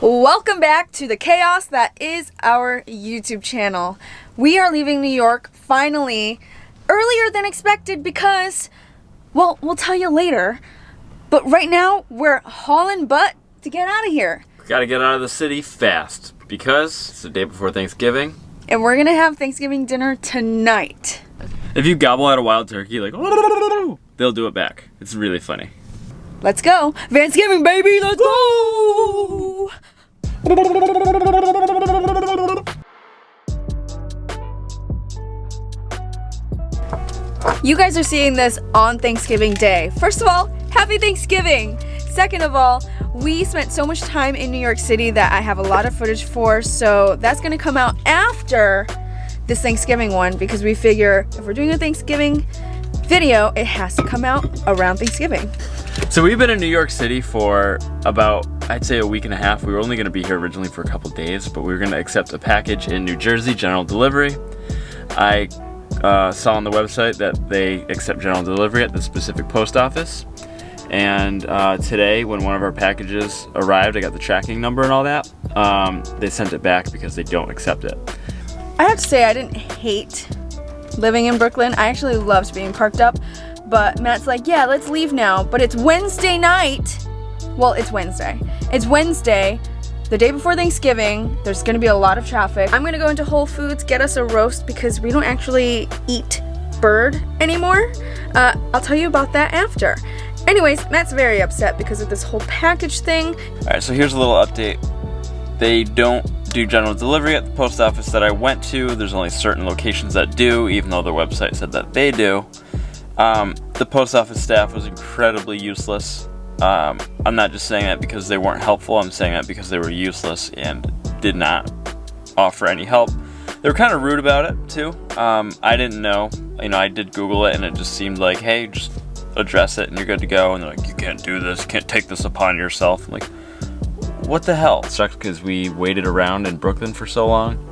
Welcome back to the chaos that is our YouTube channel. We are leaving New York finally earlier than expected because, well, we'll tell you later. But right now, we're hauling butt to get out of here. Gotta get out of the city fast because it's the day before Thanksgiving. And we're gonna have Thanksgiving dinner tonight. If you gobble out a wild turkey, like, they'll do it back. It's really funny. Let's go. Thanksgiving, baby, let's go! You guys are seeing this on Thanksgiving Day. First of all, happy Thanksgiving! Second of all, we spent so much time in New York City that I have a lot of footage for, so that's gonna come out after this Thanksgiving one because we figure if we're doing a Thanksgiving video, it has to come out around Thanksgiving. So we've been in New York City for about, I'd say, a week and a half. We were only gonna be here originally for a couple days, but we were gonna accept a package in New Jersey, general delivery. I saw on the website that they accept general delivery at the specific post office. And today, when one of our packages arrived, I got the tracking number and all that, they sent it back because they don't accept it. I have to say, I didn't hate living in Brooklyn. I actually loved being parked up, but Matt's like, yeah, let's leave now. But it's Wednesday night. Well, it's Wednesday. It's Wednesday, the day before Thanksgiving. There's gonna be a lot of traffic. I'm gonna go into Whole Foods, get us a roast because we don't actually eat bird anymore. I'll tell you about that after. Anyways, Matt's very upset because of this whole package thing. Alright, so here's a little update. They don't do general delivery at the post office that I went to. There's only certain locations that do, even though their website said that they do. The post office staff was incredibly useless. I'm not just saying that because they weren't helpful, I'm saying that because they were useless and did not offer any help. They were kind of rude about it too. I didn't know. I did Google it and it just seemed like, hey, just address it and you're good to go. And they're like, you can't do this, you can't take this upon yourself. I'm like, what the hell? It sucked because we waited around in Brooklyn for so long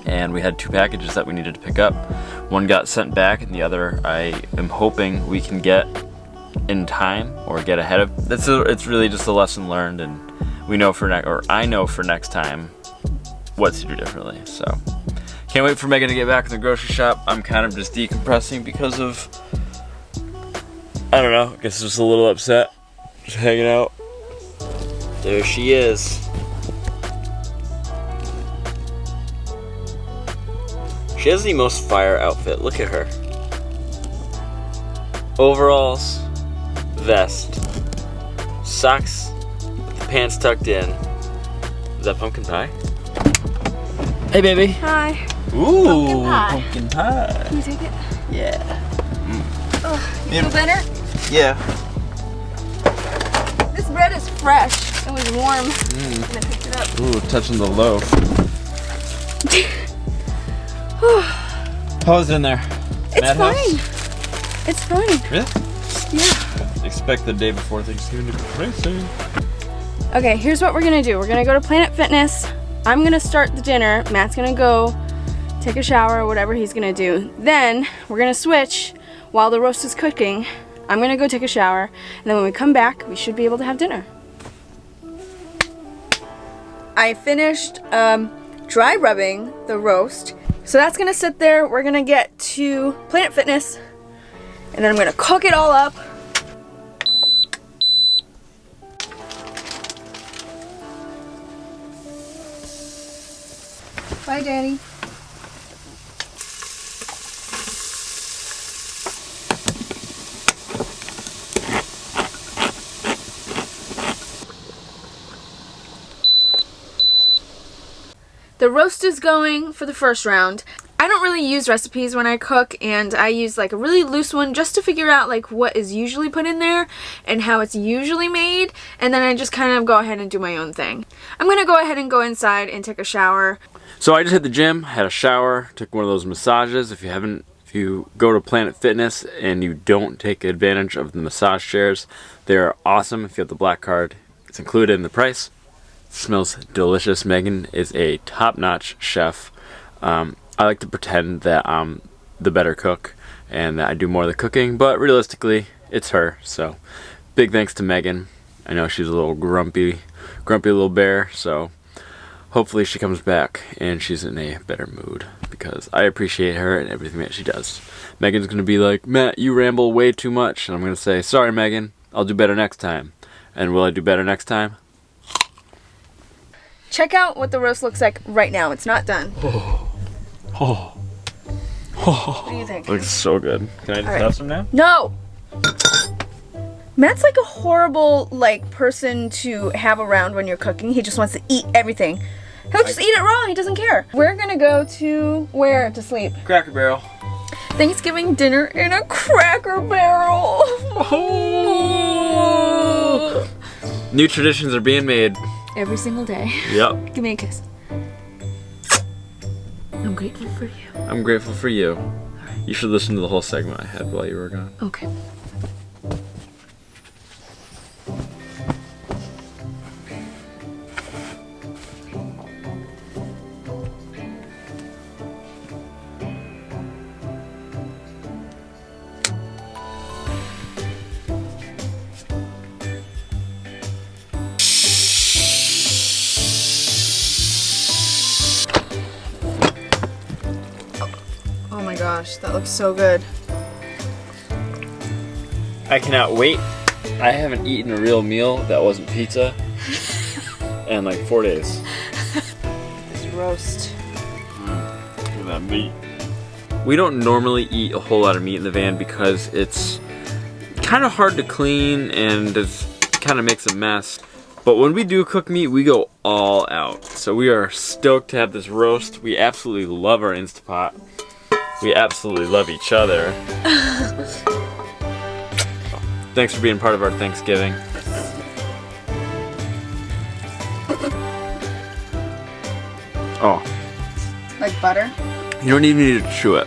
and we had two packages that we needed to pick up. One got sent back and the other I am hoping we can get in time or get ahead of. It's really just a lesson learned, and we know I know for next time what to do differently. So can't wait for Meghan to get back in the grocery shop. I'm kind of just decompressing because of, I don't know, I guess just a little upset, just hanging out. There she is. She has the most fire outfit. Look at her. Overalls, vest, socks with the pants tucked in. Is that pumpkin pie? Hey, baby. Hi. Ooh, pumpkin pie. Can you take it? Yeah. Oh, you feel better? Yeah. This bread is fresh. It was warm when I picked it up. Ooh, touching the loaf. How is it in there? It's fine. It's fine. Really? Yeah. Expect the day before Thanksgiving to be crazy. Okay, here's what we're gonna do. We're gonna go to Planet Fitness. I'm gonna start the dinner. Matt's gonna go take a shower or whatever he's gonna do. Then we're gonna switch while the roast is cooking. I'm gonna go take a shower, and then when we come back, we should be able to have dinner. I finished dry rubbing the roast. So that's gonna sit there. We're gonna get to Planet Fitness, and then I'm gonna cook it all up. Bye, Daddy. The roast is going for the first round. I don't really use recipes when I cook, and I use like a really loose one just to figure out like what is usually put in there and how it's usually made, and then I just kind of go ahead and do my own thing. I'm gonna go ahead and go inside and take a shower. So I just hit the gym, had a shower, took one of those massages. If you go to Planet Fitness and you don't take advantage of the massage chairs, they're awesome. If you have the black card, it's included in the price. It smells delicious. Meghan is a top-notch chef. I like to pretend that I'm the better cook and that I do more of the cooking, but realistically, it's her. So big thanks to Meghan. I know she's a little grumpy grumpy little bear, so hopefully she comes back and she's in a better mood because I appreciate her and everything that she does. Megan's going to be like, Matt, you ramble way too much. And I'm going to say, sorry, Megan, I'll do better next time. And will I do better next time? Check out what the roast looks like right now. It's not done. Oh. What do you think? Looks so good. Can I just have some now? No! Matt's like a horrible person to have around when you're cooking. He just wants to eat everything. He'll just eat it raw. He doesn't care. We're gonna go to where to sleep? Cracker Barrel. Thanksgiving dinner in a Cracker Barrel. Oh. New traditions are being made. Every single day. Yep. Give me a kiss. I'm grateful for you. I'm grateful for you. You should listen to the whole segment I had while you were gone. Okay. Oh my gosh, that looks so good. I cannot wait. I haven't eaten a real meal that wasn't pizza in like 4 days. This roast. Look at that meat. We don't normally eat a whole lot of meat in the van because it's kind of hard to clean and it kind of makes a mess. But when we do cook meat, we go all out. So we are stoked to have this roast. We absolutely love our Instapot. We absolutely love each other. Thanks for being part of our Thanksgiving. Oh. Like butter? You don't even need to chew it.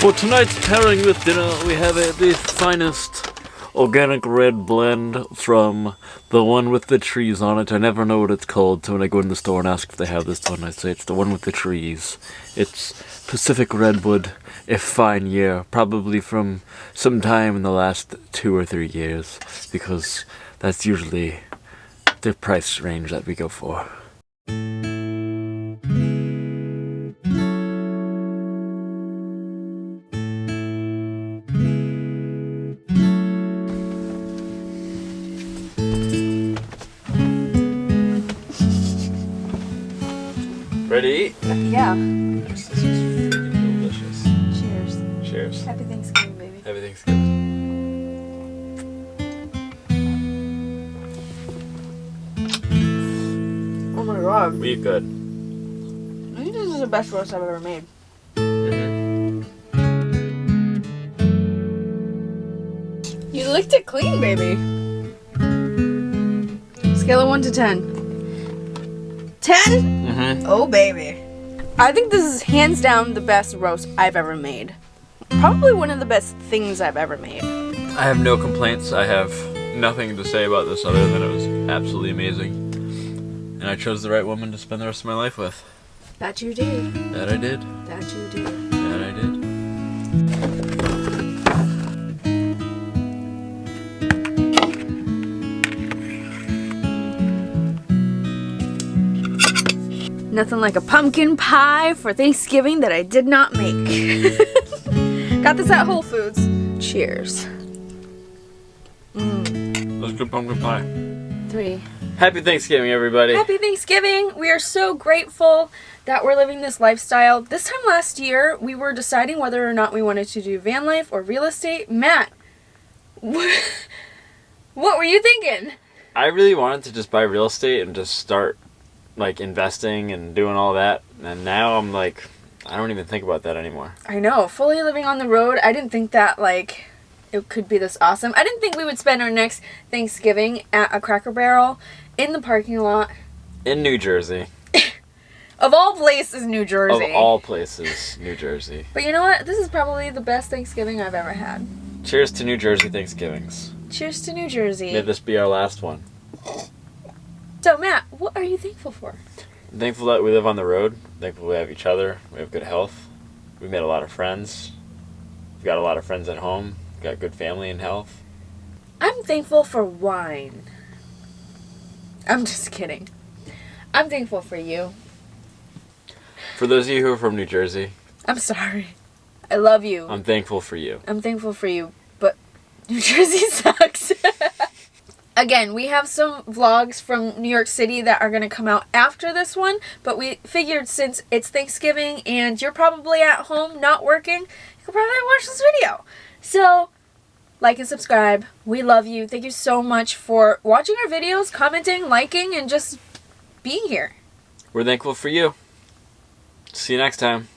For tonight's pairing with dinner, we have the finest organic red blend from the one with the trees on it. I never know what it's called, so when I go in the store and ask if they have this one, I say it's the one with the trees. It's Pacific Redwood, a fine year, probably from some time in the last 2 or 3 years, because that's usually the price range that we go for. Ready to eat? Yeah. This is freaking delicious. Cheers. Cheers. Happy Thanksgiving, baby. Happy Thanksgiving. Oh my god. We eat good. I think this is the best roast I've ever made. You licked it clean, baby. Scale of 1 to 10. 10? Oh, baby. I think this is hands down the best roast I've ever made. Probably one of the best things I've ever made. I have no complaints. I have nothing to say about this other than it was absolutely amazing. And I chose the right woman to spend the rest of my life with. That you did. That I did. That you did. That I did. Nothing like a pumpkin pie for Thanksgiving that I did not make. Got this at Whole Foods. Cheers. Let's do pumpkin pie. 3. Happy Thanksgiving, everybody. Happy Thanksgiving. We are so grateful that we're living this lifestyle. This time last year, we were deciding whether or not we wanted to do van life or real estate. Matt, what were you thinking? I really wanted to just buy real estate and just start like investing and doing all that. And now I'm like, I don't even think about that anymore. I know, fully living on the road. I didn't think that it could be this awesome. I didn't think we would spend our next Thanksgiving at a Cracker Barrel in the parking lot. In New Jersey. Of all places, New Jersey. Of all places, New Jersey. But you know what? This is probably the best Thanksgiving I've ever had. Cheers to New Jersey Thanksgivings. Cheers to New Jersey. May this be our last one. So, Matt, what are you thankful for? I'm thankful that we live on the road. I'm thankful we have each other. We have good health. We made a lot of friends. We've got a lot of friends at home. We've got good family and health. I'm thankful for wine. I'm just kidding. I'm thankful for you. For those of you who are from New Jersey, I'm sorry. I love you. I'm thankful for you. I'm thankful for you, but New Jersey sucks. Again, we have some vlogs from New York City that are going to come out after this one, but we figured since it's Thanksgiving and you're probably at home not working, you could probably watch this video. So, like and subscribe. We love you. Thank you so much for watching our videos, commenting, liking, and just being here. We're thankful for you. See you next time.